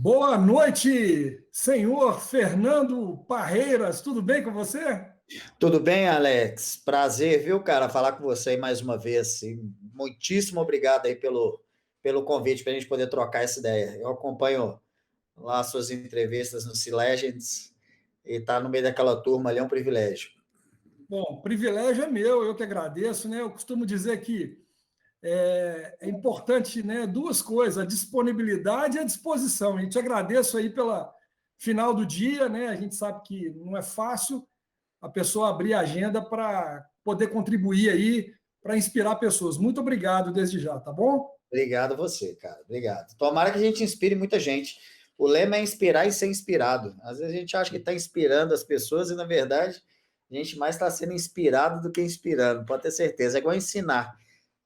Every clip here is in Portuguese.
Boa noite, senhor Fernando Parreiras. Tudo bem com você? Tudo bem, Alex? Prazer, viu, cara, falar com você aí mais uma vez. E muitíssimo obrigado aí pelo convite para a gente poder trocar essa ideia. Eu acompanho lá suas entrevistas no C Legends e estar no meio daquela turma ali é um privilégio. Bom, privilégio é meu, eu que agradeço, né? Eu costumo dizer que é importante, né, duas coisas, a disponibilidade e a disposição. E te agradeço aí pela final do dia, né? A gente sabe que não é fácil a pessoa abrir a agenda para poder contribuir aí, para inspirar pessoas. Muito obrigado desde já, tá bom? Obrigado a você, cara. Obrigado. Tomara que a gente inspire muita gente. O lema é inspirar e ser inspirado. Às vezes a gente acha que está inspirando as pessoas e, na verdade, a gente mais está sendo inspirado do que inspirando, pode ter certeza. É igual ensinar.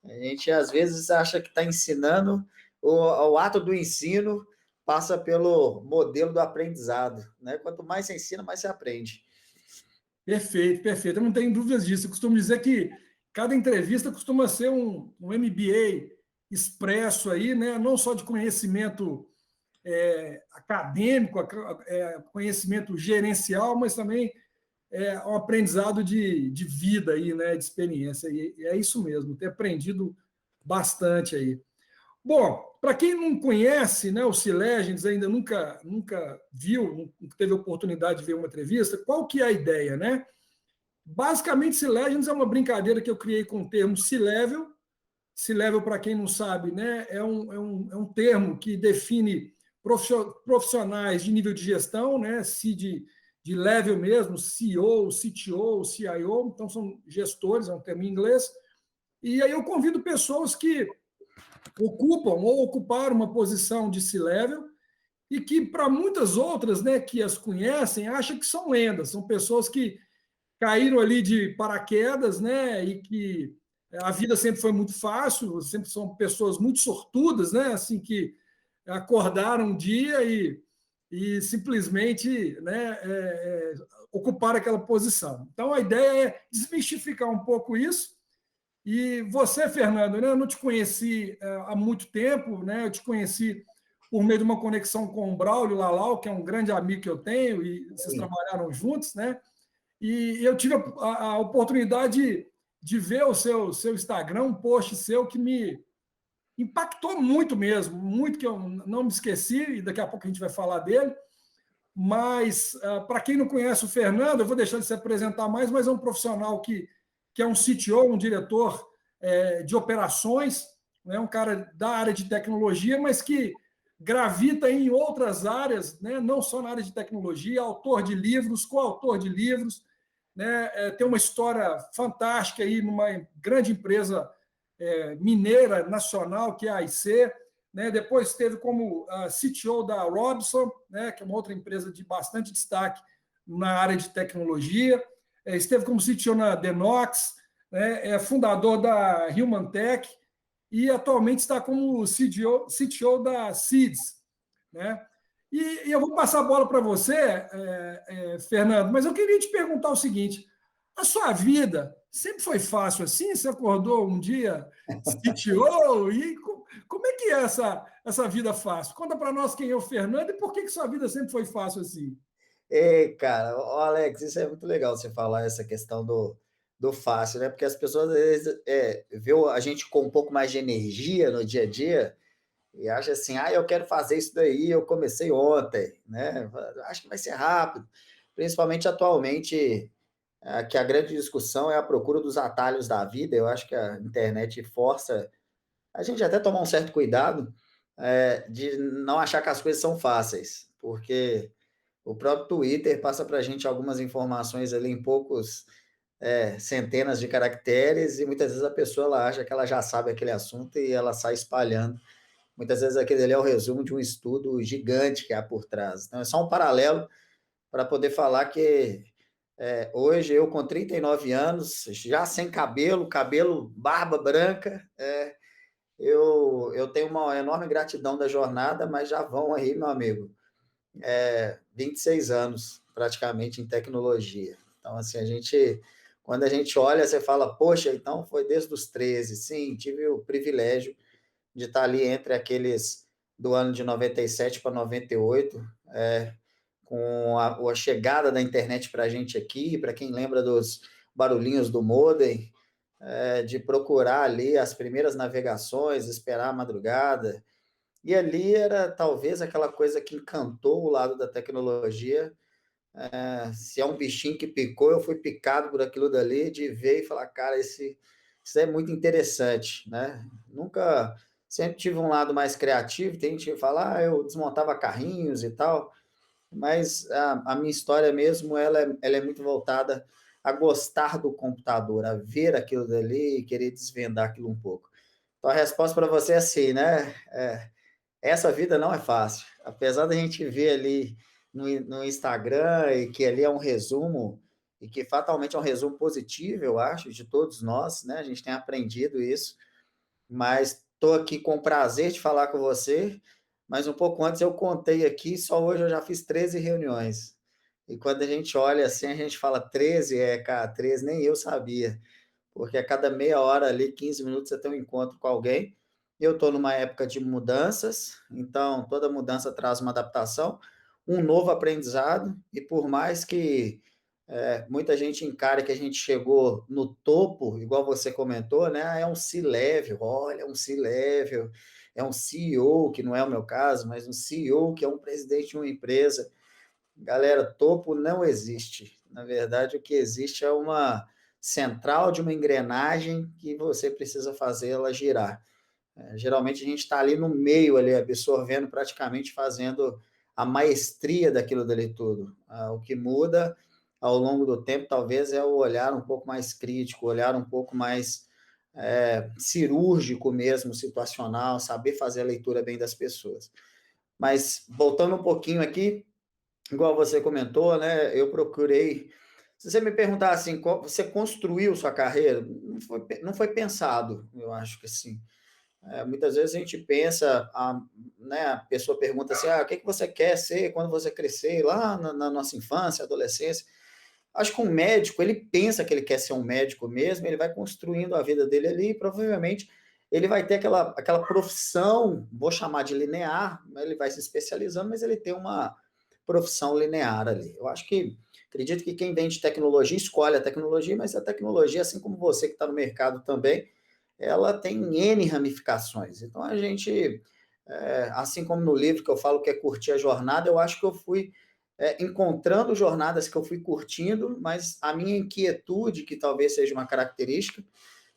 A gente às vezes acha que está ensinando, o ato do ensino passa pelo modelo do aprendizado, né? Quanto mais você ensina, mais você aprende. Perfeito, perfeito. Eu não tenho dúvidas disso. Eu costumo dizer que cada entrevista costuma ser um MBA expresso aí, né? Não só de conhecimento acadêmico, conhecimento gerencial, mas também um aprendizado de vida aí, né? De experiência. E é isso mesmo, ter aprendido bastante aí. Bom, para quem não conhece, né, o C Legends, ainda nunca viu, nunca teve oportunidade de ver uma entrevista, qual que é a ideia, né? Basicamente, C-Legends é uma brincadeira que eu criei com o termo C-Level. C-Level, para quem não sabe, né, é um termo que define profissionais de nível de gestão, né, C de level mesmo, CEO, CTO, CIO, então são gestores, é um termo em inglês. E aí eu convido pessoas que ocupam ou ocuparam uma posição de C-Level e que, para muitas outras, né, que as conhecem, acham que são lendas, são pessoas que caíram ali de paraquedas, né? E que a vida sempre foi muito fácil, sempre são pessoas muito sortudas, né? Assim que acordaram um dia e simplesmente, né, ocuparam aquela posição. Então a ideia é desmistificar um pouco isso. E você, Fernando, né, eu não te conheci há muito tempo, né? Eu te conheci por meio de uma conexão com o Braulio Lalau, que é um grande amigo que eu tenho, e vocês Sim. trabalharam juntos, né? E eu tive a oportunidade de ver o seu Instagram, um post seu que me impactou muito mesmo, muito que eu não me esqueci, e daqui a pouco a gente vai falar dele. Mas, para quem não conhece o Fernando, eu vou deixar de se apresentar mais, mas é um profissional que é um CTO, um diretor de operações, né, um cara da área de tecnologia, mas que gravita em outras áreas, né, não só na área de tecnologia, autor de livros, coautor de livros, né, tem uma história fantástica aí numa grande empresa mineira nacional, que é a AIC, né, depois esteve como CTO da Robson, né, que é uma outra empresa de bastante destaque na área de tecnologia, esteve como CTO na Denox, né, é fundador da Human Tech e atualmente está como CTO da Seeds, né? E eu vou passar a bola para você, Fernando, mas eu queria te perguntar o seguinte: a sua vida sempre foi fácil assim? Você acordou um dia CTO e como é que é essa vida fácil? Conta para nós quem é o Fernando e por que sua vida sempre foi fácil assim. Ei, cara, ó, Alex, isso é muito legal você falar essa questão do fácil, né? Porque as pessoas às vezes vê a gente com um pouco mais de energia no dia a dia e acha assim, eu quero fazer isso daí, eu comecei ontem, né? Acho que vai ser rápido. Principalmente atualmente, que a grande discussão é a procura dos atalhos da vida. Eu acho que a internet força a gente até tomar um certo cuidado de não achar que as coisas são fáceis, porque o próprio Twitter passa para a gente algumas informações ali em poucos centenas de caracteres e muitas vezes a pessoa ela acha que ela já sabe aquele assunto e ela sai espalhando. Muitas vezes aquele ali é o resumo de um estudo gigante que há por trás. Então, é só um paralelo para poder falar que hoje eu com 39 anos, já sem cabelo, barba branca, eu tenho uma enorme gratidão da jornada, mas já vão aí, meu amigo, 26 anos praticamente em tecnologia. Então, assim, quando a gente olha, você fala, poxa, então foi desde os 13. Sim, tive o privilégio de estar ali entre aqueles do ano de 97 para 98, com a chegada da internet para a gente aqui, para quem lembra dos barulhinhos do modem, de procurar ali as primeiras navegações, esperar a madrugada. E ali era talvez aquela coisa que encantou o lado da tecnologia. Se é um bichinho que picou, eu fui picado por aquilo dali, de ver e falar, cara, isso é muito interessante, né? Nunca, sempre tive um lado mais criativo, tem gente que fala, eu desmontava carrinhos e tal, mas a minha história mesmo, ela é muito voltada a gostar do computador, a ver aquilo dali e querer desvendar aquilo um pouco. Então, a resposta para você é assim, né? Essa vida não é fácil. Apesar da gente ver ali no Instagram, e que ali é um resumo, e que fatalmente é um resumo positivo, eu acho, de todos nós, né? A gente tem aprendido isso, mas estou aqui com o prazer de falar com você, mas um pouco antes eu contei aqui, só hoje eu já fiz 13 reuniões. E quando a gente olha assim, a gente fala 13, cara, 13, nem eu sabia, porque a cada meia hora ali, 15 minutos, você tem um encontro com alguém. Eu estou numa época de mudanças, então toda mudança traz uma adaptação, um novo aprendizado, e por mais que muita gente encara que a gente chegou no topo, igual você comentou, né? É um C-level, olha, é um C-level, é um CEO, que não é o meu caso, mas um CEO que é um presidente de uma empresa. Galera, topo não existe. Na verdade, o que existe é uma central de uma engrenagem que você precisa fazer ela girar. Geralmente a gente está ali no meio, ali, absorvendo, praticamente fazendo a maestria daquilo dali tudo. O que muda ao longo do tempo, talvez, é o olhar um pouco mais crítico, olhar um pouco mais cirúrgico mesmo, situacional, saber fazer a leitura bem das pessoas. Mas, voltando um pouquinho aqui, igual você comentou, né? Eu procurei. Se você me perguntar assim, você construiu sua carreira? Não foi pensado, eu acho que assim. Muitas vezes a gente pensa, né, a pessoa pergunta assim, o que você quer ser quando você crescer, lá na nossa infância, adolescência. Acho que um médico, ele pensa que ele quer ser um médico mesmo, ele vai construindo a vida dele ali, e provavelmente ele vai ter aquela profissão, vou chamar de linear, ele vai se especializando, mas ele tem uma profissão linear ali. Acredito que quem vem de tecnologia escolhe a tecnologia, mas a tecnologia, assim como você que está no mercado também, ela tem N ramificações. Então, a gente, assim como no livro que eu falo que é curtir a jornada, eu acho que eu fui encontrando jornadas que eu fui curtindo, mas a minha inquietude, que talvez seja uma característica,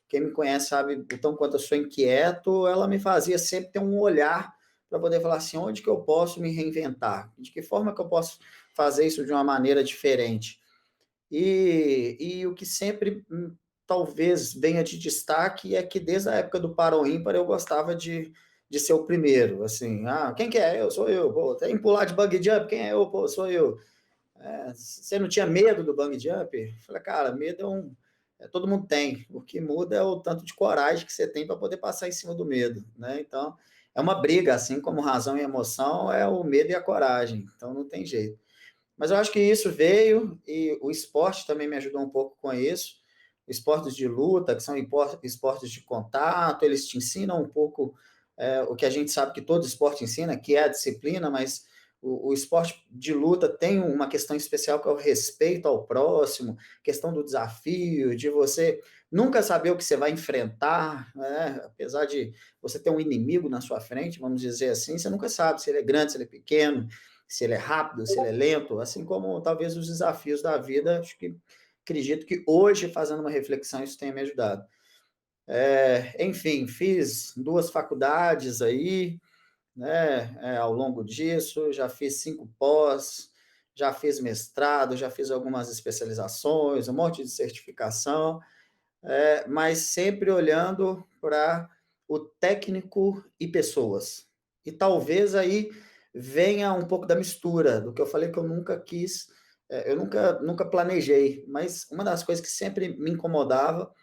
quem me conhece sabe o tão quanto eu sou inquieto, ela me fazia sempre ter um olhar para poder falar assim, onde que eu posso me reinventar? De que forma que eu posso fazer isso de uma maneira diferente? E o que sempre talvez venha de destaque é que desde a época do Para ou Ímpar eu gostava de ser o primeiro, assim, quem que é? Eu, sou eu, pô, tem que pular de bungee jump, quem é eu? Pô, sou eu. Você não tinha medo do bungee jump? Eu falei, cara, medo todo mundo tem, o que muda é o tanto de coragem que você tem para poder passar em cima do medo, né? Então, é uma briga, assim como razão e emoção, é o medo e a coragem, então não tem jeito. Mas eu acho que isso veio e o esporte também me ajudou um pouco com isso. Esportes de luta, que são esportes de contato, eles te ensinam um pouco o que a gente sabe que todo esporte ensina, que é a disciplina, mas o esporte de luta tem uma questão especial que é o respeito ao próximo, questão do desafio, de você nunca saber o que você vai enfrentar, né? Apesar de você ter um inimigo na sua frente, vamos dizer assim, você nunca sabe se ele é grande, se ele é pequeno, se ele é rápido, se ele é lento, assim como talvez os desafios da vida, acredito que hoje, fazendo uma reflexão, isso tenha me ajudado. Enfim, fiz 2 faculdades aí, né, ao longo disso, já fiz 5 pós, já fiz mestrado, já fiz algumas especializações, um monte de certificação, mas sempre olhando para o técnico e pessoas. E talvez aí venha um pouco da mistura, do que eu falei que eu nunca quis, eu nunca planejei, mas uma das coisas que sempre me incomodava,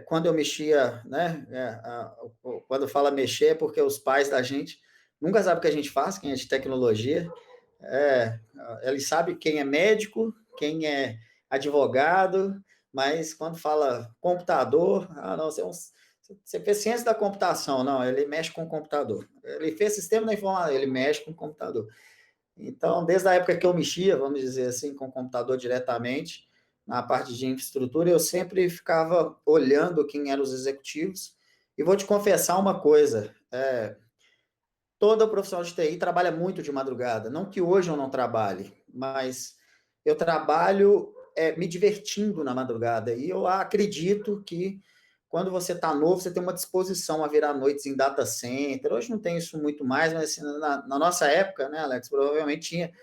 quando eu mexia, né, quando fala mexer é porque os pais da gente nunca sabem o que a gente faz, quem é de tecnologia, é, eles sabem quem é médico, quem é advogado, mas quando fala computador, não, Você fez ciência da computação, não, ele mexe com o computador. Ele fez sistema da informação, ele mexe com o computador. Então, desde a época que eu mexia, vamos dizer assim, com o computador diretamente, na parte de infraestrutura, eu sempre ficava olhando quem eram os executivos. E vou te confessar uma coisa, toda profissional de TI trabalha muito de madrugada. Não que hoje eu não trabalhe, mas eu trabalho me divertindo na madrugada. E eu acredito que quando você está novo, você tem uma disposição a virar noites em data center. Hoje não tem isso muito mais, mas assim, na nossa época, né, Alex, provavelmente tinha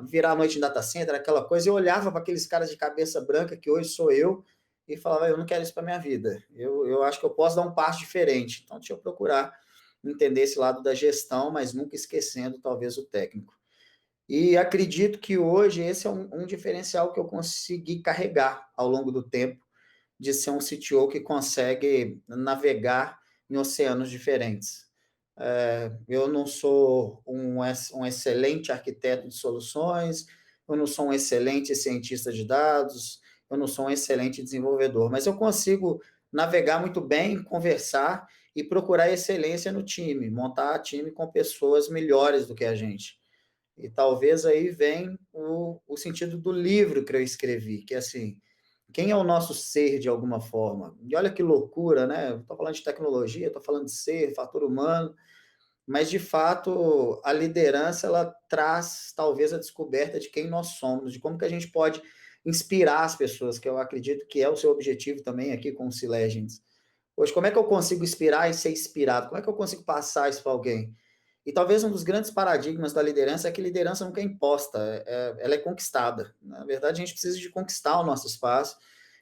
virar a noite em data center, aquela coisa. Eu olhava para aqueles caras de cabeça branca, que hoje sou eu, e falava, eu não quero isso para minha vida. Eu acho que eu posso dar um passo diferente. Então, deixa eu procurar entender esse lado da gestão, mas nunca esquecendo, talvez, o técnico. E acredito que hoje esse é um diferencial que eu consegui carregar ao longo do tempo, de ser um CTO que consegue navegar em oceanos diferentes. Eu não sou um excelente arquiteto de soluções, eu não sou um excelente cientista de dados, eu não sou um excelente desenvolvedor, mas eu consigo navegar muito bem, conversar e procurar excelência no time, montar time com pessoas melhores do que a gente. E talvez aí vem o sentido do livro que eu escrevi, que é assim, quem é o nosso ser de alguma forma? E olha que loucura, né? Estou falando de tecnologia, estou falando de ser, fator humano, mas de fato a liderança ela traz talvez a descoberta de quem nós somos, de como que a gente pode inspirar as pessoas, que eu acredito que é o seu objetivo também aqui com o C Legends. Hoje, como é que eu consigo inspirar e ser inspirado? Como é que eu consigo passar isso para alguém? E talvez um dos grandes paradigmas da liderança é que liderança nunca é imposta, ela é conquistada. Na verdade, a gente precisa de conquistar o nosso espaço,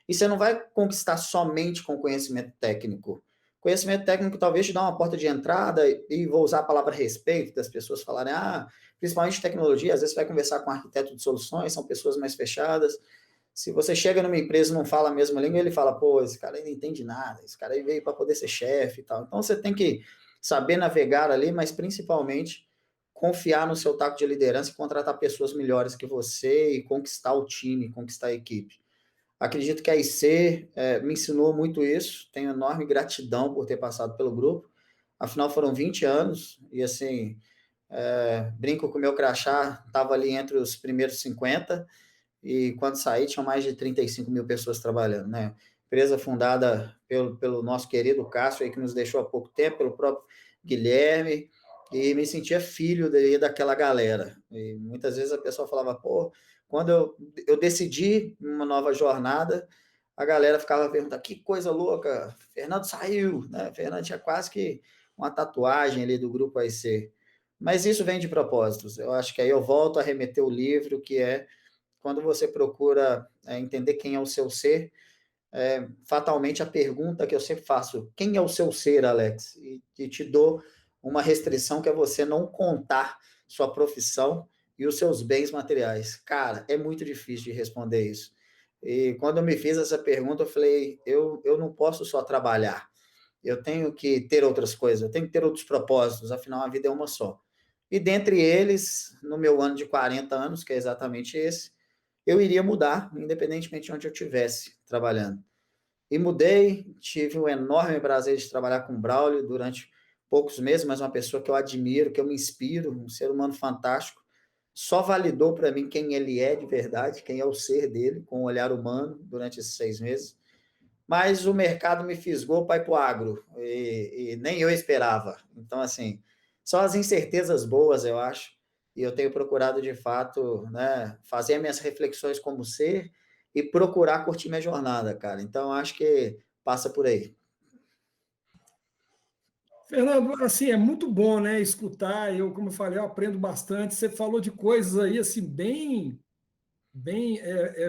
e você não vai conquistar somente com conhecimento técnico. Conhecimento técnico talvez te dá uma porta de entrada, e vou usar a palavra respeito, das pessoas falarem, principalmente tecnologia, às vezes você vai conversar com um arquiteto de soluções, são pessoas mais fechadas. Se você chega numa empresa e não fala a mesma língua, ele fala, pô, esse cara aí não entende nada, esse cara aí veio para poder ser chefe e tal. Então você tem que saber navegar ali, mas principalmente confiar no seu taco de liderança e contratar pessoas melhores que você e conquistar o time, conquistar a equipe. Acredito que a IC me ensinou muito isso, tenho enorme gratidão por ter passado pelo grupo, afinal foram 20 anos, e assim, brinco com o meu crachá, estava ali entre os primeiros 50, e quando saí tinham mais de 35 mil pessoas trabalhando, né? Empresa fundada pelo nosso querido Cássio, aí, que nos deixou há pouco tempo, pelo próprio Guilherme, e me sentia filho daquela galera. E muitas vezes a pessoa falava, pô, quando eu decidi uma nova jornada, a galera ficava perguntando, que coisa louca, Fernando saiu, né? Fernando tinha quase que uma tatuagem ali do grupo AIC. Mas isso vem de propósitos. Eu acho que aí eu volto a remeter o livro, que é quando você procura entender quem é o seu ser, fatalmente a pergunta que eu sempre faço, quem é o seu ser, Alex? E te dou uma restrição que é você não contar sua profissão e os seus bens materiais. Cara, é muito difícil de responder isso. E quando eu me fiz essa pergunta, eu falei, eu não posso só trabalhar, eu tenho que ter outras coisas, eu tenho que ter outros propósitos, afinal a vida é uma só. E dentre eles, no meu ano de 40 anos, que é exatamente esse, eu iria mudar, independentemente de onde eu estivesse trabalhando. E mudei, tive o enorme prazer de trabalhar com o Braulio durante poucos meses, mas uma pessoa que eu admiro, que eu me inspiro, um ser humano fantástico, só validou para mim quem ele é de verdade, quem é o ser dele, com o olhar humano, durante esses 6 meses. Mas o mercado me fisgou para ir para o agro, e nem eu esperava. Então, assim, são as incertezas boas, eu acho, e eu tenho procurado, de fato, né, fazer minhas reflexões como ser e procurar curtir minha jornada, cara. Então, acho que passa por aí. Fernando, assim, é muito bom, né, escutar. Eu, como eu falei, eu aprendo bastante. Você falou de coisas aí, assim, bem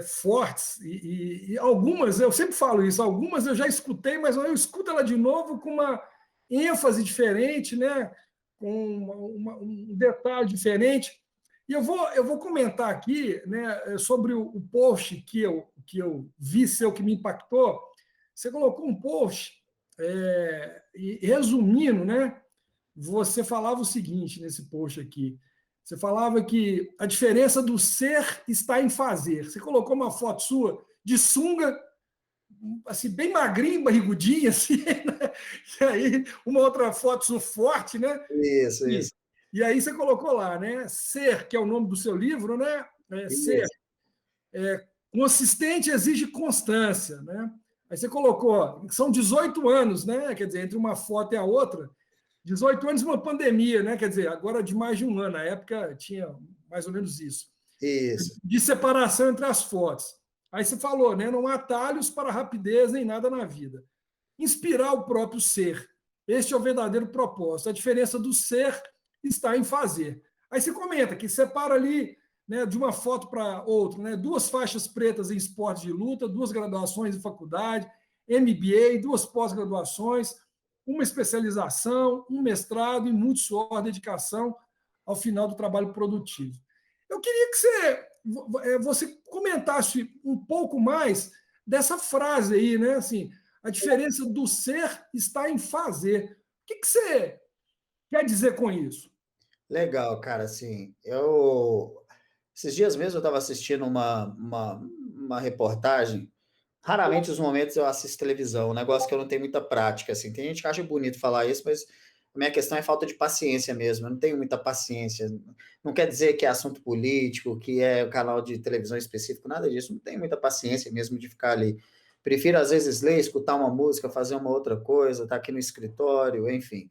fortes. E algumas, eu sempre falo isso, algumas eu já escutei, mas eu escuto ela de novo com uma ênfase diferente, né, com um detalhe diferente. E eu vou comentar aqui, né, sobre o post que eu vi seu, que me impactou. Você colocou um post, e resumindo, né, você falava o seguinte nesse post aqui. Você falava que a diferença do ser está em fazer. Você colocou uma foto sua de sunga, assim, bem magrinho, barrigudinho, assim, né? E aí, uma outra foto sua forte, né? Isso, E, isso. e aí você colocou lá, né? Ser, que é o nome do seu livro, né? Ser Isso. consistente exige constância, né? Aí você colocou, são 18 anos, né? Quer dizer, entre uma foto e a outra, 18 anos e uma pandemia, né? Quer dizer, agora de mais de um ano, na época tinha mais ou menos isso, Isso. de separação entre as fotos. Aí você falou, né? Não há atalhos para rapidez nem nada na vida. Inspirar o próprio ser. Este é o verdadeiro propósito. A diferença do ser está em fazer. Aí você comenta que separa ali, né, de uma foto para outra, né, 2 faixas pretas em esporte de luta, 2 graduações em faculdade, MBA, 2 pós-graduações, uma especialização, um mestrado e muito suor, dedicação ao final do trabalho produtivo. Eu queria que você comentasse um pouco mais dessa frase aí, né? Assim, a diferença do ser está em fazer. O que você quer dizer com isso? Legal, cara, assim, esses dias mesmo eu estava assistindo uma reportagem. Raramente os momentos eu assisto televisão, um negócio que eu não tenho muita prática, assim. Tem gente que acha bonito falar isso, mas a minha questão é falta de paciência mesmo. Eu não tenho muita paciência. Não quer dizer que é assunto político, que é o canal de televisão específico, nada disso. Não tenho muita paciência mesmo de ficar ali. Prefiro, às vezes, ler, escutar uma música, fazer uma outra coisa, estar aqui no escritório, enfim.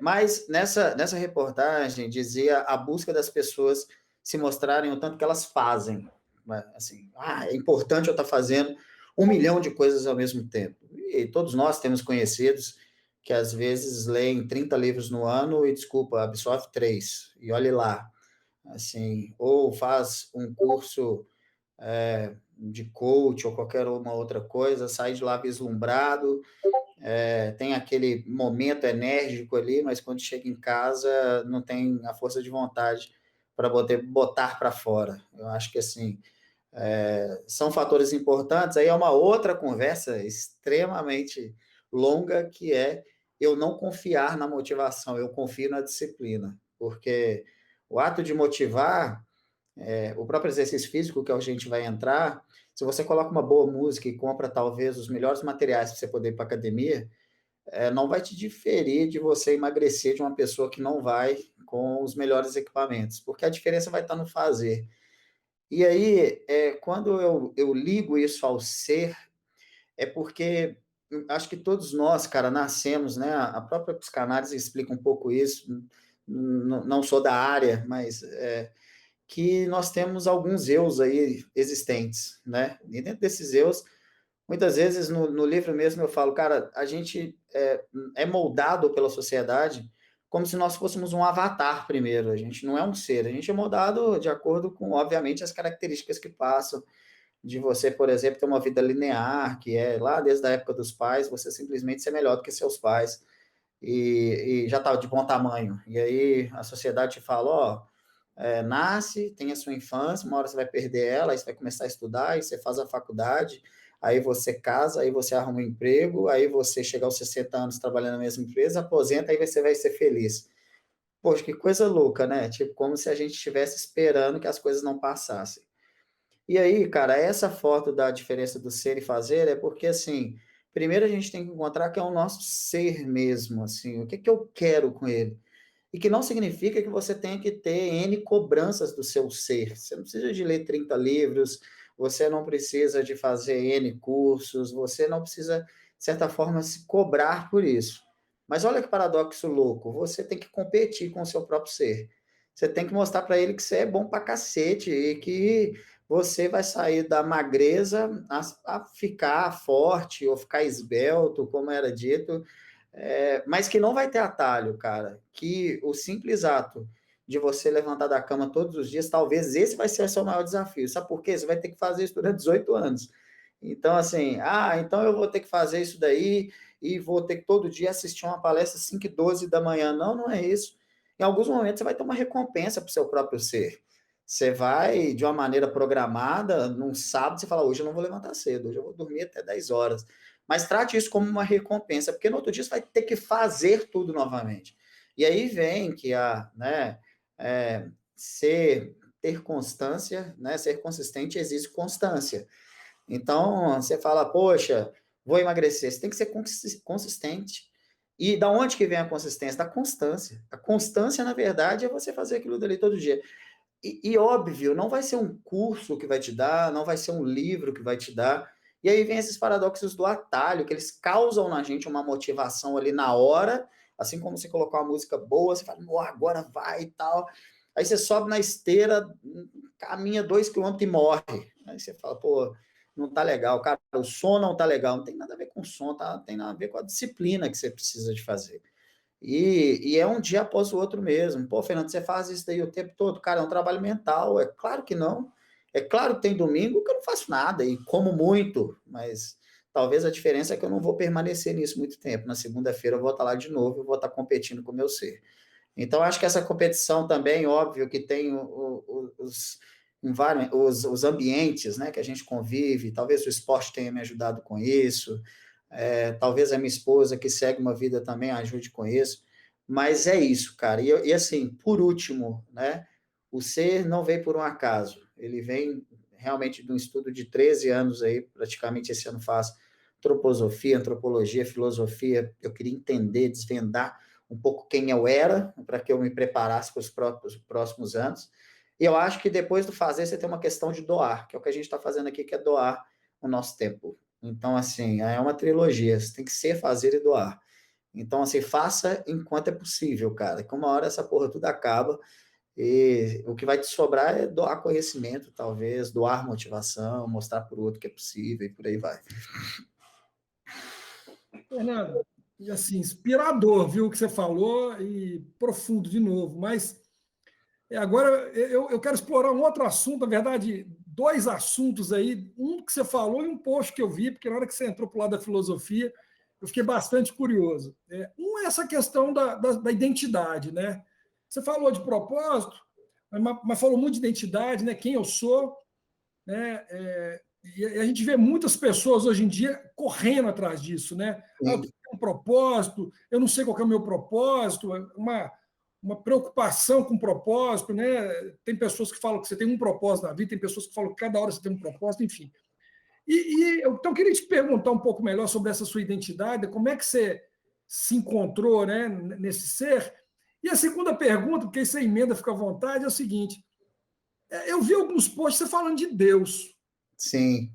Mas nessa reportagem dizia a busca das pessoas se mostrarem o tanto que elas fazem. Assim, é importante eu estar fazendo 1 milhão de coisas ao mesmo tempo. E todos nós temos conhecidos que às vezes leem 30 livros no ano e, desculpa, absorve 3. E olhe lá. Assim, ou faz um curso de coach ou qualquer uma outra coisa, sai de lá vislumbrado, tem aquele momento enérgico ali, mas quando chega em casa não tem a força de vontade para poder botar para fora. Eu acho que assim são fatores importantes. Aí é uma outra conversa extremamente longa que é eu não confiar na motivação, eu confio na disciplina, porque o ato de motivar, o próprio exercício físico que a gente vai entrar, se você coloca uma boa música e compra talvez os melhores materiais para você poder ir para academia, não vai te diferir de você emagrecer de uma pessoa que não vai com os melhores equipamentos, porque a diferença vai estar no fazer. E aí, quando eu ligo isso ao ser, é porque acho que todos nós, cara, nascemos, né? A própria psicanálise explica um pouco isso, não sou da área, mas que nós temos alguns eus aí existentes, né? E dentro desses eus, muitas vezes no livro mesmo eu falo, cara, a gente é moldado pela sociedade como se nós fôssemos um avatar primeiro. A gente não é um ser, a gente é moldado de acordo com, obviamente, as características que passam de você, por exemplo, ter uma vida linear, que é lá desde a época dos pais, você simplesmente ser melhor do que seus pais e já está de bom tamanho. E aí a sociedade te fala, ó, nasce, tem a sua infância, uma hora você vai perder ela, aí você vai começar a estudar, aí você faz a faculdade, aí você casa, aí você arruma um emprego, aí você chega aos 60 anos trabalhando na mesma empresa, aposenta, aí você vai ser feliz. Poxa, que coisa louca, né? Tipo, como se a gente estivesse esperando que as coisas não passassem. E aí, cara, essa foto da diferença do ser e fazer é porque, assim, primeiro a gente tem que encontrar que é o nosso ser mesmo, assim, o que que eu quero com ele. E que não significa que você tenha que ter N cobranças do seu ser. Você não precisa de ler 30 livros, você não precisa de fazer N cursos, você não precisa, de certa forma, se cobrar por isso. Mas olha que paradoxo louco, você tem que competir com o seu próprio ser. Você tem que mostrar para ele que você é bom pra cacete e que você vai sair da magreza a ficar forte ou ficar esbelto, como era dito, mas que não vai ter atalho, cara. Que o simples ato de você levantar da cama todos os dias, talvez esse vai ser o seu maior desafio. Sabe por quê? Você vai ter que fazer isso durante 18 anos. Então, assim, então eu vou ter que fazer isso daí e vou ter que todo dia assistir uma palestra às 5h12 da manhã. Não, não é isso. Em alguns momentos você vai ter uma recompensa para o seu próprio ser. Você vai, de uma maneira programada, num sábado, você fala, hoje eu não vou levantar cedo, hoje eu vou dormir até 10 horas. Mas trate isso como uma recompensa, porque no outro dia você vai ter que fazer tudo novamente. E aí vem que ter constância, né, ser consistente exige constância. Então, você fala, poxa, vou emagrecer. Você tem que ser consistente. E da onde que vem a consistência? Da constância. A constância, na verdade, é você fazer aquilo dali todo dia. E óbvio, não vai ser um curso que vai te dar, não vai ser um livro que vai te dar. E aí vem esses paradoxos do atalho, que eles causam na gente uma motivação ali na hora, assim como você colocar uma música boa, você fala, agora vai e tal. Aí você sobe na esteira, caminha 2 km e morre. Aí você fala, pô, não tá legal, cara, o som não tá legal, não tem nada a ver com o som, tá? Tem nada a ver com a disciplina que você precisa de fazer. E é um dia após o outro mesmo. Pô, Fernando, você faz isso daí o tempo todo? Cara, é um trabalho mental. É claro que não. É claro que tem domingo que eu não faço nada e como muito, mas talvez a diferença é que eu não vou permanecer nisso muito tempo. Na segunda-feira eu vou estar lá de novo, eu vou estar competindo com o meu ser. Então, acho que essa competição também, óbvio, que tem os ambientes, né, que a gente convive, talvez o esporte tenha me ajudado com isso, talvez a minha esposa, que segue uma vida também, ajude com isso, mas é isso, cara. E assim, por último, né, o ser não vem por um acaso, ele vem realmente de um estudo de 13 anos aí, praticamente esse ano faz antroposofia, antropologia, filosofia, eu queria entender, desvendar um pouco quem eu era, para que eu me preparasse para os próximos anos. E eu acho que depois do fazer, você tem uma questão de doar, que é o que a gente está fazendo aqui, que é doar o nosso tempo. Então, assim, é uma trilogia, você tem que ser, fazer e doar. Então, assim, faça enquanto é possível, cara, que uma hora essa porra tudo acaba e o que vai te sobrar é doar conhecimento, talvez, doar motivação, mostrar para o outro que é possível e por aí vai. Fernando, e assim, inspirador, viu, o que você falou, e profundo de novo, mas agora eu quero explorar um outro assunto, na verdade, dois assuntos aí, um que você falou e um post que eu vi, porque na hora que você entrou para o lado da filosofia, eu fiquei bastante curioso. Um é essa questão da identidade, né? Você falou de propósito, mas falou muito de identidade, né? Quem eu sou, né? E a gente vê muitas pessoas hoje em dia correndo atrás disso, né? Ah, eu Sim, tenho um propósito, eu não sei qual é o meu propósito, uma preocupação com propósito, né? Tem pessoas que falam que você tem um propósito na vida, tem pessoas que falam que cada hora você tem um propósito, enfim. Então, eu queria te perguntar um pouco melhor sobre essa sua identidade, como é que você se encontrou, né, nesse ser? E a segunda pergunta, porque isso é emenda, fica à vontade, é o seguinte: eu vi alguns posts você falando de Deus. sim,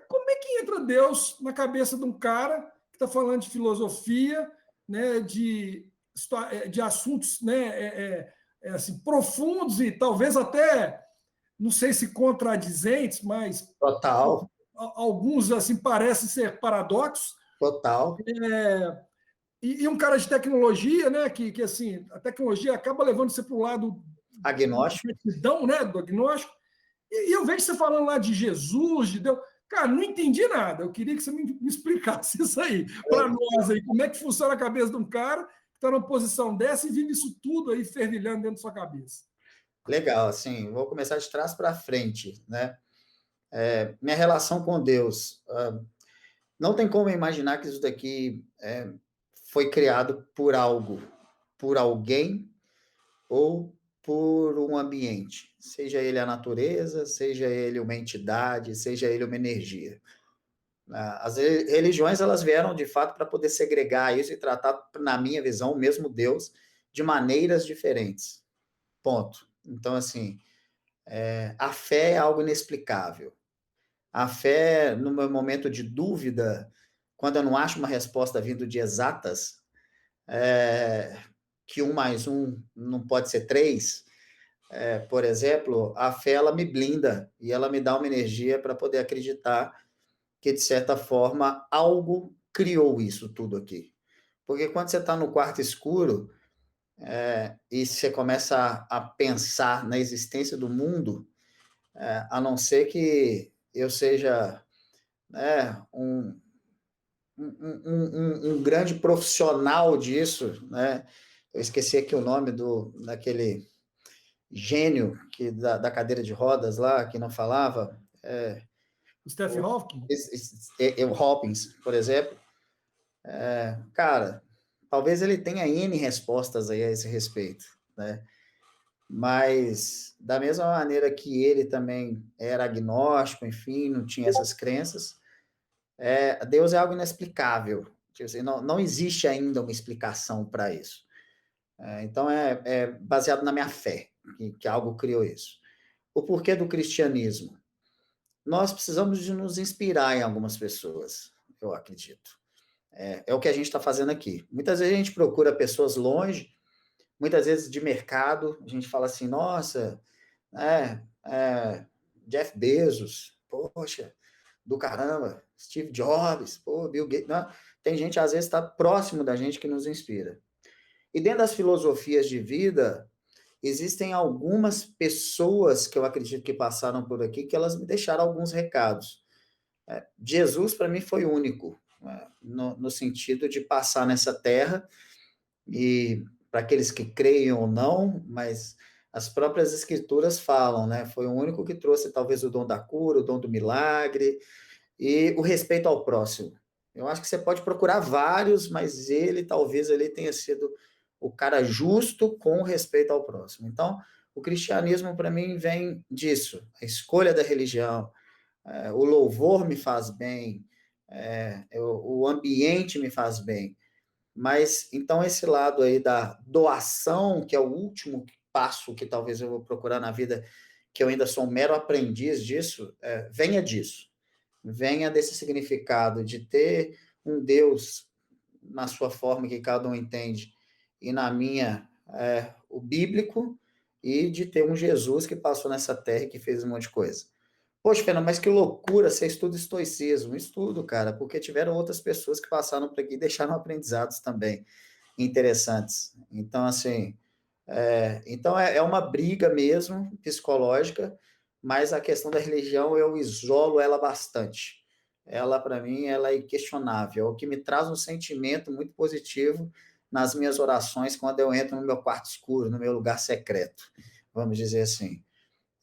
Como é que entra Deus na cabeça de um cara que está falando de filosofia, né, de assuntos, né, assim, profundos e talvez até, não sei se contradizentes, mas total, alguns assim parecem ser paradoxos. total, E um cara de tecnologia, né, que assim, a tecnologia acaba levando você para o lado agnóstico. né, do agnóstico. E eu vejo você falando lá de Jesus, de Deus. Cara, não entendi nada. Eu queria que você me explicasse isso aí, para nós aí. Como é que funciona a cabeça de um cara que está numa posição dessa e vive isso tudo aí fervilhando dentro da sua cabeça? Legal, assim, vou começar de trás para frente, né? Minha relação com Deus. Não tem como imaginar que isso daqui foi criado por algo, por alguém ou por um ambiente, seja ele a natureza, seja ele uma entidade, seja ele uma energia. As religiões elas vieram de fato para poder segregar isso e tratar, na minha visão, o mesmo Deus de maneiras diferentes. Ponto. Então, assim, a fé é algo inexplicável. A fé, no meu momento de dúvida, quando eu não acho uma resposta vindo de exatas, que 1 mais 1 não pode ser 3, por exemplo, a fé ela me blinda e ela me dá uma energia para poder acreditar que, de certa forma, algo criou isso tudo aqui. Porque quando você está no quarto escuro e você começa a pensar na existência do mundo, a não ser que eu seja um grande profissional disso, né? Eu esqueci aqui o nome daquele gênio da cadeira de rodas lá, que não falava. O Stephen Hawking? O Hopkins, por exemplo. Cara, talvez ele tenha N respostas aí a esse respeito, né? mas da mesma maneira que ele também era agnóstico, enfim, não tinha essas crenças, Deus é algo inexplicável. Tipo assim, não existe ainda uma explicação para isso. Então, é baseado na minha fé, que algo criou isso. O porquê do cristianismo? Nós precisamos de nos inspirar em algumas pessoas, eu acredito. É o que a gente está fazendo aqui. Muitas vezes a gente procura pessoas longe, muitas vezes de mercado, a gente fala assim, nossa, Jeff Bezos, poxa, do caramba, Steve Jobs, pô, Bill Gates. Não, tem gente, às vezes, está próximo da gente que nos inspira. E dentro das filosofias de vida, existem algumas pessoas que eu acredito que passaram por aqui, que elas me deixaram alguns recados. Jesus, para mim, foi único, no sentido de passar nessa terra, e para aqueles que creem ou não, mas as próprias escrituras falam, né? Foi o único que trouxe talvez o dom da cura, o dom do milagre e o respeito ao próximo. Eu acho que você pode procurar vários, mas ele talvez ele tenha sido o cara justo com respeito ao próximo. Então, o cristianismo para mim vem disso, a escolha da religião, o louvor me faz bem, o ambiente me faz bem. Mas, então, esse lado aí da doação, que é o último passo que talvez eu vou procurar na vida, que eu ainda sou um mero aprendiz disso, venha disso. Venha desse significado de ter um Deus na sua forma que cada um entende, e na minha, o bíblico, e de ter um Jesus que passou nessa terra e que fez um monte de coisa. Poxa, Fernando, mas que loucura, você estuda estoicismo. Estudo, cara, porque tiveram outras pessoas que passaram por aqui e deixaram aprendizados também interessantes. Então, assim, então é uma briga mesmo, psicológica, mas a questão da religião eu isolo ela bastante. Ela, para mim, ela é inquestionável, é o que me traz um sentimento muito positivo nas minhas orações quando eu entro no meu quarto escuro, no meu lugar secreto, vamos dizer assim.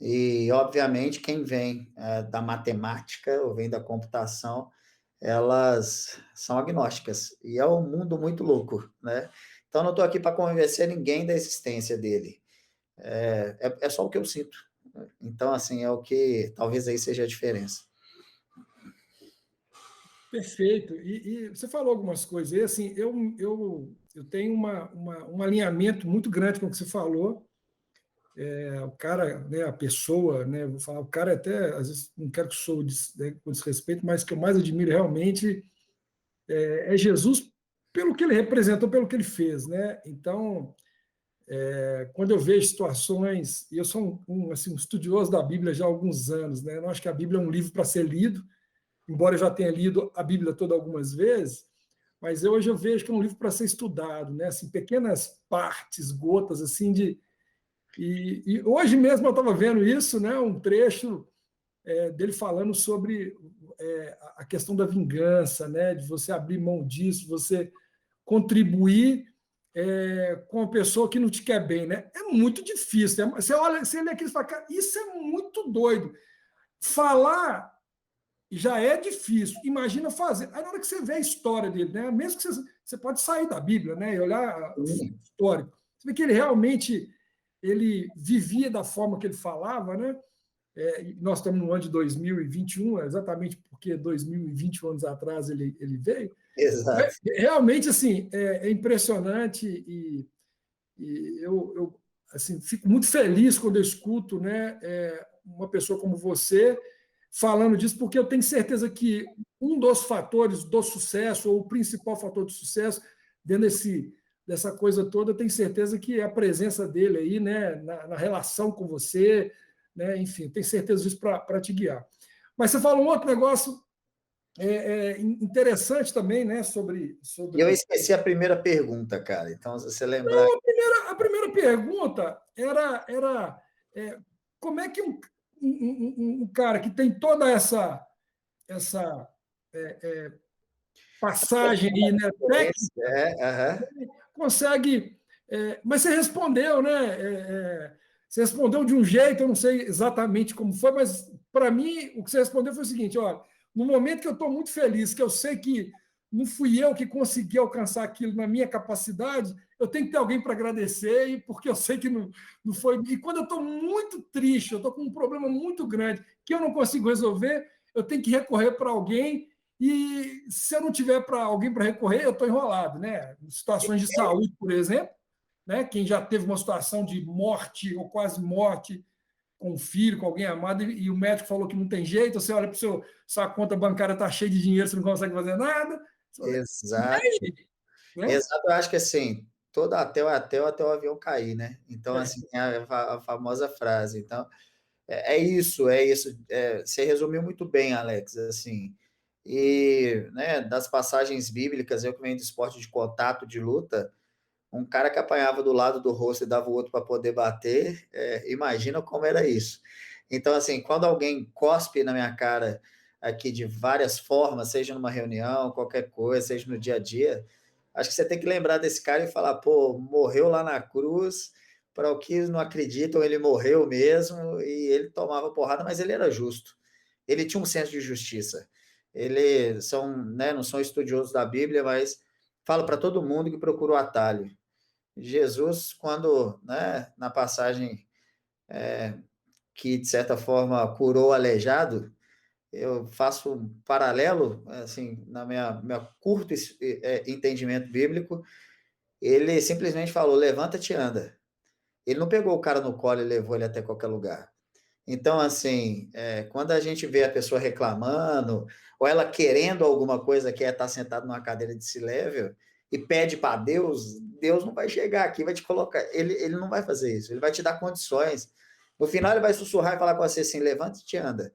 E, obviamente, quem vem da matemática ou vem da computação, elas são agnósticas. E é um mundo muito louco, né? Então, não estou aqui para convencer ninguém da existência dele. É só o que eu sinto. Então, assim, é o que talvez aí seja a diferença. Perfeito. E você falou algumas coisas. E, assim, eu tenho um alinhamento muito grande com o que você falou. O cara, né, a pessoa, né, vou falar, o cara até, às vezes, não quero que sou com desrespeito, mas o que eu mais admiro realmente é Jesus pelo que ele representou, pelo que ele fez, né? Então, quando eu vejo situações, e eu sou assim, um estudioso da Bíblia já há alguns anos, né? Eu não acho que a Bíblia é um livro para ser lido, embora eu já tenha lido a Bíblia toda algumas vezes, mas hoje eu vejo que é um livro para ser estudado, né? Assim, pequenas partes, gotas assim de. E hoje mesmo eu estava vendo isso, né? Um trecho dele falando sobre a questão da vingança, né? De você abrir mão disso, você contribuir com a pessoa que não te quer bem, né? É muito difícil. Né? Você lê aquilo e fala, cara, isso é muito doido. Falar já é difícil. Imagina fazer. Aí na hora que você vê a história dele, né? Mesmo que você pode sair da Bíblia, né? E olhar a história, você vê que ele realmente ele vivia da forma que ele falava, né? Nós estamos no ano de 2021, exatamente porque 2020 anos atrás ele veio. Exato. Realmente, assim, é impressionante e eu assim, fico muito feliz quando eu escuto, né, uma pessoa como você falando disso, porque eu tenho certeza que um dos fatores do sucesso, ou o principal fator de sucesso, dentro dessa coisa toda, eu tenho certeza que é a presença dele aí, né, na relação com você, né, enfim, tenho certeza disso para te guiar. Mas você falou um outro negócio interessante também, né, E eu esqueci a primeira pergunta, cara. Então, se você lembrar. Não, a primeira pergunta era como é que um cara que tem toda essa passagem aí, né, técnica, consegue. Mas você respondeu, né? Você respondeu de um jeito, eu não sei exatamente como foi, mas para mim o que você respondeu foi o seguinte: olha, no momento que eu estou muito feliz, que eu sei que não fui eu que consegui alcançar aquilo na minha capacidade, eu tenho que ter alguém para agradecer, e porque eu sei que não foi. E quando eu estou muito triste, eu estou com um problema muito grande que eu não consigo resolver, eu tenho que recorrer para alguém. E se eu não tiver para alguém para recorrer, eu estou enrolado, né? Em situações de saúde, por exemplo, né? Quem já teve uma situação de morte ou quase morte com um filho, com alguém amado, e o médico falou que não tem jeito, você olha para o seu, sua conta bancária está cheia de dinheiro, você não consegue fazer nada. E Exato. aí, né? Exato, eu acho que assim, todo ateu é ateu até o avião cair, né? Então, É, assim, a famosa frase. Então, é isso. Você resumiu muito bem, Alex, assim. E, né, das passagens bíblicas, eu que venho do esporte de contato, de luta, um cara que apanhava do lado do rosto e dava o outro para poder bater, imagina como era isso. Então, assim, quando alguém cospe na minha cara aqui de várias formas, seja numa reunião, qualquer coisa, seja no dia a dia, acho que você tem que lembrar desse cara e falar, pô, morreu lá na cruz, para o que não acreditam, ele morreu mesmo, e ele tomava porrada, mas ele era justo. Ele tinha um senso de justiça. Ele são, né, não são estudiosos da Bíblia, mas fala para todo mundo que procura o atalho. Jesus, quando, né, na passagem que, de certa forma, curou o aleijado, eu faço um paralelo, assim, na meu curto entendimento bíblico, ele simplesmente falou, levanta-te e anda. Ele não pegou o cara no colo e levou ele até qualquer lugar. Então, assim, quando a gente vê a pessoa reclamando, ou ela querendo alguma coisa, que é estar sentado numa cadeira de C-level, e pede para Deus, Deus não vai chegar aqui, vai te colocar. Ele não vai fazer isso, ele vai te dar condições. No final, ele vai sussurrar e falar com você assim: levanta e te anda.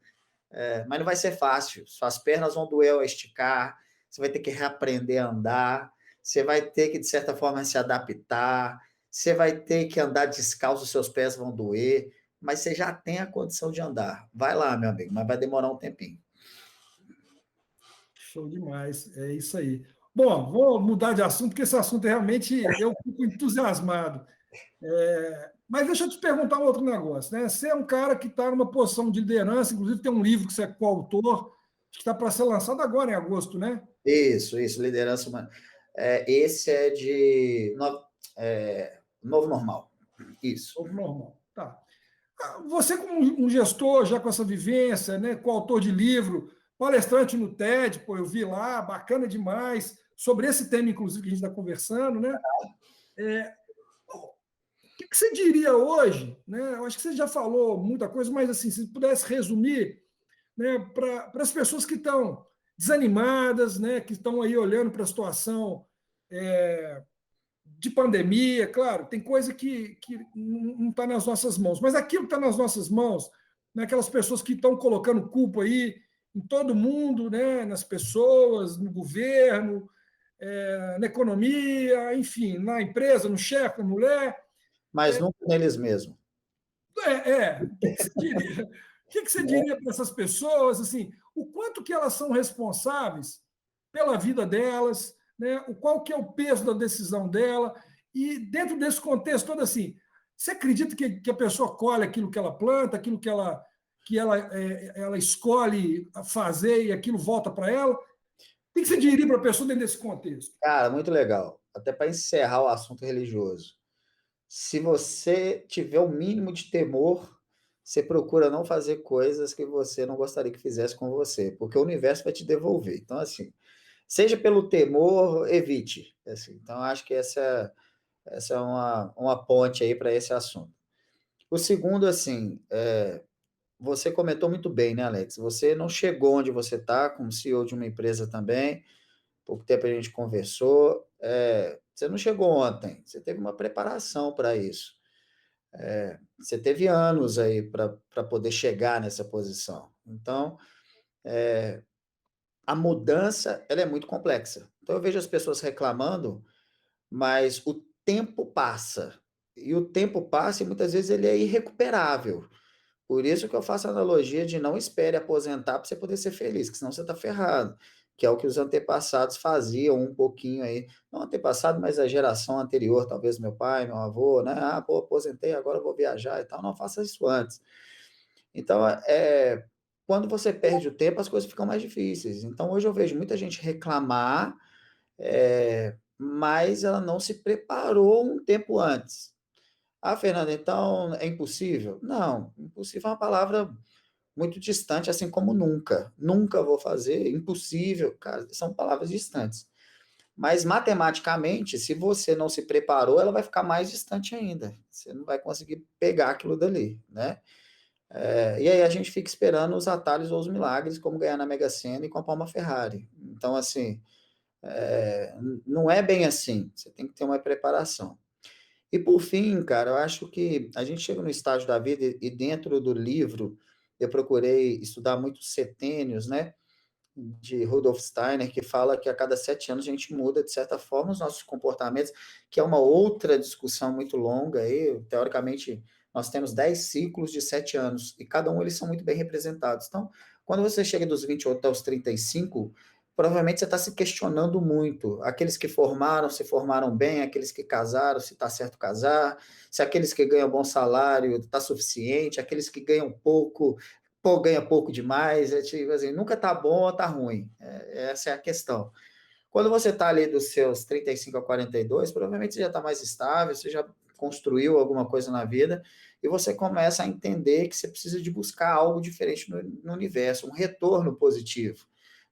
Mas não vai ser fácil. Suas pernas vão doer ao esticar, você vai ter que reaprender a andar, você vai ter que, de certa forma, se adaptar, você vai ter que andar descalço, seus pés vão doer, mas você já tem a condição de andar. Vai lá, meu amigo, mas vai demorar um tempinho. show demais, é isso aí. Bom, vou mudar de assunto, porque esse assunto realmente eu fico entusiasmado. Mas deixa eu te perguntar um outro negócio, né? Você é um cara que está numa posição de liderança, inclusive tem um livro que você é coautor, que está para ser lançado agora em agosto, né? Isso, liderança humana. Esse é de Novo Normal. Isso. Novo normal. Tá. Você, como um gestor, já com essa vivência, né, coautor de livro, palestrante no TED, pô, eu vi lá, bacana demais, sobre esse tema, inclusive, que a gente está conversando, né? O que você diria hoje, né? Eu acho que você já falou muita coisa, mas assim, se pudesse resumir, né, para as pessoas que estão desanimadas, né, que estão aí olhando para a situação de pandemia, claro, tem coisa que não está nas nossas mãos, mas aquilo que está nas nossas mãos, né, aquelas pessoas que estão colocando culpa aí em todo mundo, né, nas pessoas, no governo, na economia, enfim, na empresa, no chefe, na mulher. Mas nunca neles mesmo. O que você diria? O que você diria para essas pessoas, assim, o quanto que elas são responsáveis pela vida delas, né? O qual que é o peso da decisão dela, e dentro desse contexto todo assim, você acredita que a pessoa colhe aquilo que ela planta, aquilo que ela escolhe fazer e aquilo volta para ela? O que você diria para a pessoa dentro desse contexto? Cara, muito legal. Até para encerrar o assunto religioso. Se você tiver o mínimo de temor, você procura não fazer coisas que você não gostaria que fizesse com você, porque o universo vai te devolver. Então, assim, seja pelo temor, evite. Assim, então, acho que essa é uma ponte aí para esse assunto. O segundo, assim, você comentou muito bem, né, Alex? Você não chegou onde você está, como CEO de uma empresa também, pouco tempo a gente conversou. Você não chegou ontem, você teve uma preparação para isso. Você teve anos aí para poder chegar nessa posição. Então, a mudança ela é muito complexa. Então, eu vejo as pessoas reclamando, mas o tempo passa. E o tempo passa e muitas vezes ele é irrecuperável. Por isso que eu faço a analogia de não espere aposentar para você poder ser feliz, que senão você está ferrado. Que é o que os antepassados faziam um pouquinho aí. Não antepassado, mas a geração anterior, talvez meu pai, meu avô, né? Ah, pô, aposentei, agora eu vou viajar e tal. Não faça isso antes. Então, quando você perde o tempo, as coisas ficam mais difíceis. Então, hoje eu vejo muita gente reclamar, mas ela não se preparou um tempo antes. Ah, Fernanda, então é impossível? Não, impossível é uma palavra muito distante, assim como nunca. Nunca vou fazer, impossível, cara, são palavras distantes. Mas matematicamente, se você não se preparou, ela vai ficar mais distante ainda. Você não vai conseguir pegar aquilo dali, né? E aí a gente fica esperando os atalhos ou os milagres, como ganhar na Mega Sena e comprar uma Ferrari. Então, assim, não é bem assim. Você tem que ter uma preparação. E por fim, cara, eu acho que a gente chega no estágio da vida e dentro do livro eu procurei estudar muitos setênios, né? De Rudolf Steiner, que fala que a cada 7 anos a gente muda, de certa forma, os nossos comportamentos, que é uma outra discussão muito longa. Aí, teoricamente, nós temos 10 ciclos de 7 anos, e cada um eles são muito bem representados. Então, quando você chega dos 28 até os 35, provavelmente você está se questionando muito. Aqueles que formaram, se formaram bem, aqueles que casaram, se está certo casar, se aqueles que ganham bom salário está suficiente, aqueles que ganham pouco, pô, ganha pouco demais, tipo assim, nunca tá bom ou tá ruim. Essa é a questão. Quando você tá ali dos seus 35 a 42, provavelmente você já está mais estável, você já construiu alguma coisa na vida, e você começa a entender que você precisa de buscar algo diferente no universo, um retorno positivo,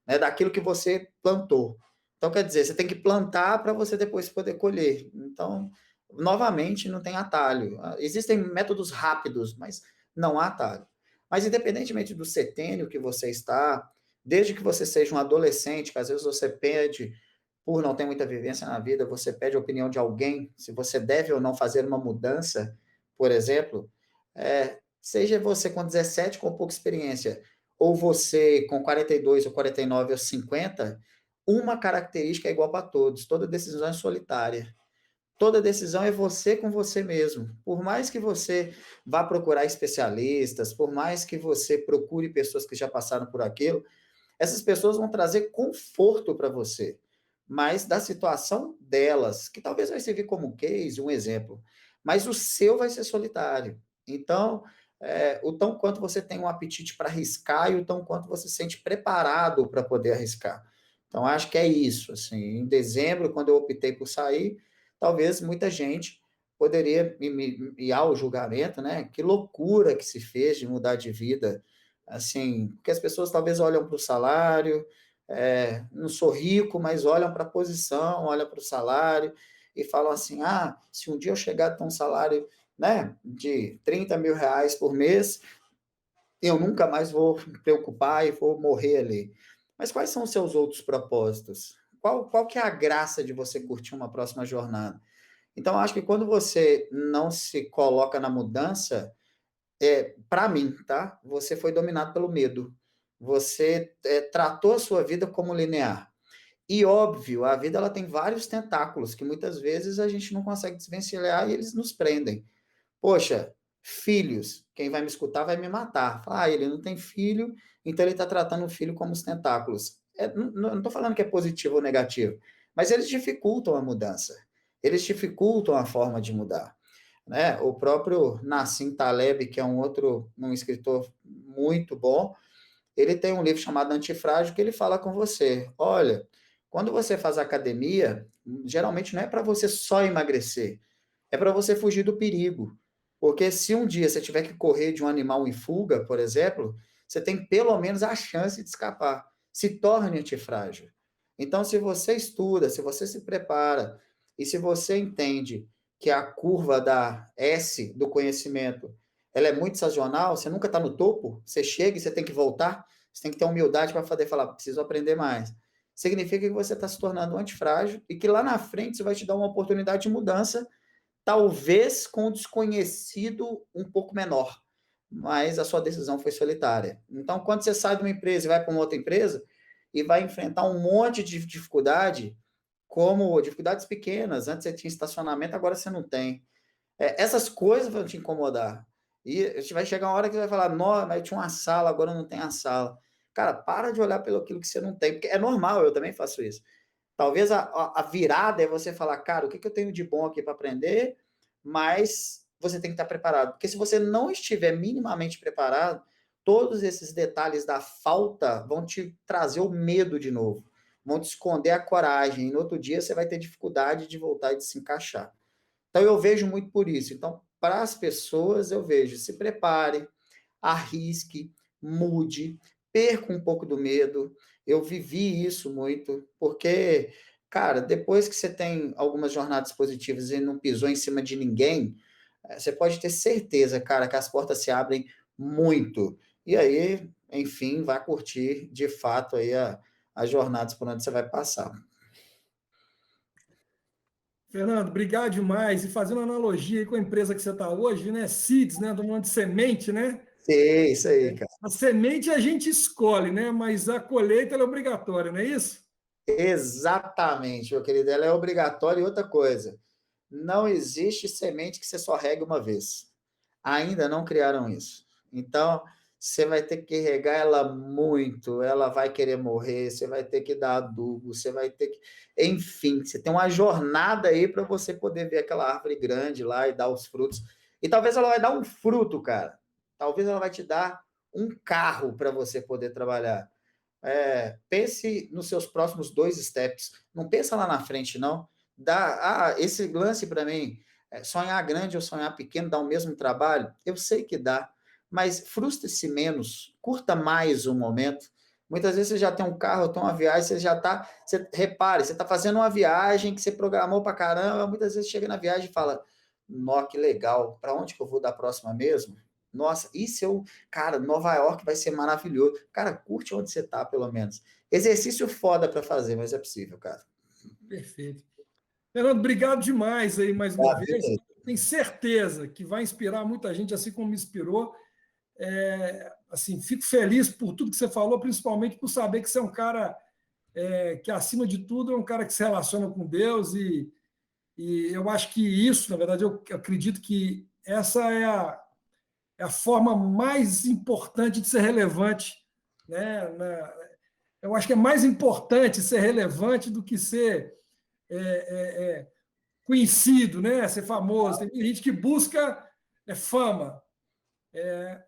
né, daquilo que você plantou. Então, quer dizer, você tem que plantar para você depois poder colher. Então, novamente, não tem atalho. Existem métodos rápidos, mas não há atalho. Mas, independentemente do setênio que você está, desde que você seja um adolescente, que às vezes você pede, por não ter muita vivência na vida, você pede a opinião de alguém, se você deve ou não fazer uma mudança, por exemplo, seja você com 17 com pouca experiência, ou você com 42 ou 49 ou 50, uma característica é igual para todos, toda decisão é solitária. Toda decisão é você com você mesmo. Por mais que você vá procurar especialistas, por mais que você procure pessoas que já passaram por aquilo, essas pessoas vão trazer conforto para você, mas da situação delas, que talvez vai servir como case, um exemplo, mas o seu vai ser solitário. Então, o tão quanto você tem um apetite para arriscar e o tão quanto você se sente preparado para poder arriscar. Então, acho que é isso. Assim, em dezembro, quando eu optei por sair, talvez muita gente poderia ir ao julgamento, né? Que loucura que se fez de mudar de vida, assim, porque as pessoas talvez olham para o salário, não sou rico, mas olham para a posição, olham para o salário e falam assim, se um dia eu chegar a ter um salário, né, de 30 mil reais por mês, eu nunca mais vou me preocupar e vou morrer ali. Mas quais são os seus outros propósitos? Qual que é a graça de você curtir uma próxima jornada? Então, acho que quando você não se coloca na mudança, para mim, tá? Você foi dominado pelo medo. Você tratou a sua vida como linear. E óbvio, a vida ela tem vários tentáculos que muitas vezes a gente não consegue desvencilhar e eles nos prendem. Poxa, filhos, quem vai me escutar vai me matar. Fala, ele não tem filho, então ele está tratando o filho como os tentáculos. Não estou falando que é positivo ou negativo, mas eles dificultam a mudança. Eles dificultam a forma de mudar, né? O próprio Nassim Taleb, que é um escritor muito bom, ele tem um livro chamado Antifrágil que ele fala com você, olha, quando você faz academia, geralmente não é para você só emagrecer, é para você fugir do perigo. Porque se um dia você tiver que correr de um animal em fuga, por exemplo, você tem pelo menos a chance de escapar. Se torne antifrágil. Então, se você estuda, se você se prepara, e se você entende que a curva da S do conhecimento ela é muito sazonal, você nunca está no topo, você chega e você tem que voltar, você tem que ter humildade para poder falar, preciso aprender mais. Significa que você está se tornando antifrágil e que lá na frente você vai te dar uma oportunidade de mudança, talvez com um desconhecido um pouco menor, mas a sua decisão foi solitária. Então, quando você sai de uma empresa e vai para uma outra empresa e vai enfrentar um monte de dificuldade, como dificuldades pequenas, antes você tinha estacionamento, agora você não tem. Essas coisas vão te incomodar. E vai chegar uma hora que você vai falar, não, mas eu tinha uma sala, agora não tem a sala. Cara, para de olhar pelo aquilo que você não tem, porque é normal, eu também faço isso. Talvez a virada é você falar, cara, o que eu tenho de bom aqui para aprender, mas você tem que estar preparado. Porque se você não estiver minimamente preparado, todos esses detalhes da falta vão te trazer o medo de novo, vão te esconder a coragem, e no outro dia você vai ter dificuldade de voltar e de se encaixar. Então, eu vejo muito por isso. Então, para as pessoas, eu vejo, se prepare, arrisque, mude, perca um pouco do medo. Eu vivi isso muito, porque, cara, depois que você tem algumas jornadas positivas e não pisou em cima de ninguém, você pode ter certeza, cara, que as portas se abrem muito. E aí, enfim, vai curtir de fato aí as jornadas por onde você vai passar. Fernando, obrigado demais. E fazendo analogia aí com a empresa que você está hoje, né? Seeds, né? Do mundo de semente, né? Sim, isso aí, cara. A semente a gente escolhe, né? Mas a colheita ela é obrigatória, não é isso? Exatamente, meu querido. Ela é obrigatória e outra coisa. Não existe semente que você só regue uma vez. Ainda não criaram isso. Então, você vai ter que regar ela muito, ela vai querer morrer, você vai ter que dar adubo, você vai ter que. Enfim, você tem uma jornada aí para você poder ver aquela árvore grande lá e dar os frutos. E talvez ela vai dar um fruto, cara. Talvez ela vai te dar um carro para você poder trabalhar. Pense nos seus próximos 2 steps. Não pensa lá na frente, não. Esse lance para mim, sonhar grande ou sonhar pequeno dá o mesmo trabalho? Eu sei que dá, mas frustre-se menos, curta mais o momento. Muitas vezes você já tem um carro, tem uma viagem, você já está. Repare, você está fazendo uma viagem que você programou para caramba, muitas vezes chega na viagem e fala: Nó, que legal, para onde que eu vou da próxima mesmo? Nossa, cara, Nova York vai ser maravilhoso. Cara, curte onde você está, pelo menos. Exercício foda para fazer, mas é possível, cara. Perfeito. Fernando, obrigado demais aí mais uma Ah, vez. Tenho certeza que vai inspirar muita gente, assim como me inspirou. Assim, fico feliz por tudo que você falou, principalmente por saber que você é um cara que, acima de tudo, é um cara que se relaciona com Deus e eu acho que isso, na verdade, eu acredito que essa é a forma mais importante de ser relevante, né? Eu acho que é mais importante ser relevante do que ser conhecido, né? Ser famoso. Tem gente que busca fama.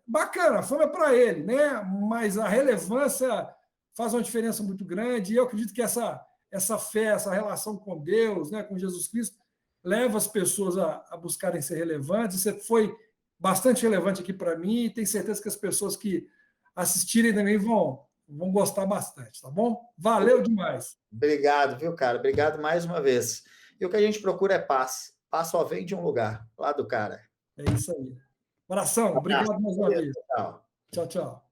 Bacana, a fama é para ele, né? Mas a relevância faz uma diferença muito grande. E eu acredito que essa fé, essa relação com Deus, né, com Jesus Cristo, leva as pessoas a buscarem ser relevantes. Você foi bastante relevante aqui para mim e tenho certeza que as pessoas que assistirem também vão gostar bastante, tá bom? Valeu demais. Obrigado, viu, cara? Obrigado mais uma vez. E o que a gente procura é paz. Paz só vem de um lugar, lá do cara. É isso aí. Abração, Um abraço. obrigado mais uma vez. Tchau. Tchau, tchau.